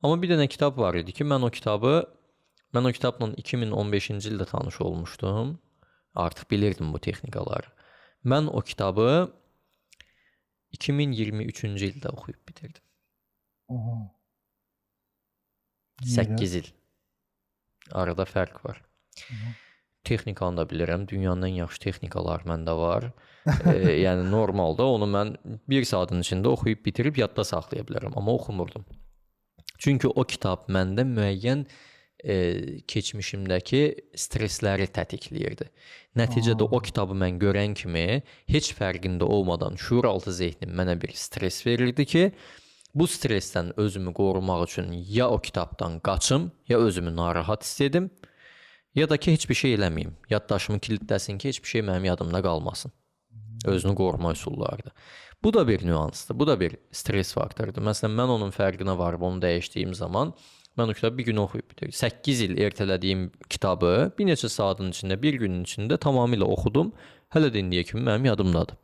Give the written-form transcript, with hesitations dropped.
Amma bir dənə kitab var idi ki, mən o kitabla 2015-ci ildə tanış olmuşdum. Artıq bilirdim bu texnikaları. Mən o kitabı 2023-cü ildə oxuyub bitirdim. Oha. 8 il. Arada fərq var. Texnikanı da bilirəm. Dünyanın ən yaxşı texnikaları məndə var. Yəni normalda onu mən 1 saatın içində oxuyub bitirib yadda saxlaya bilərəm, amma oxumurdum. Çünki o kitab məndə müəyyən keçmişimdəki stressləri tətikləyirdi. Nəticədə o kitabı mən görən kimi heç fərqində olmadan şuuraltı zehnim mənə bir stress verirdi ki, bu stressdən özümü qorumaq üçün ya o kitabdan qaçım, ya özümü narahat hiss edim, ya da ki heç bir şey eləməyim. Yaddaşımı kilitləsin ki, heç bir şey mənim yadımda qalmasın. Özünü qoruma üsullarıdır. Bu da bir nüansdır, bu da bir stress faktorudur. Məsələn, mən onun fərqinə varıb onu dəyişdiyim zaman mən o kitabı bir gün oxuyub bitirdim. 8 il ertələdiyim kitabı bir neçə saatın içində, bir günün içində tamamilə oxudum. Hələ də indiyə kimi mənim yadımdadır.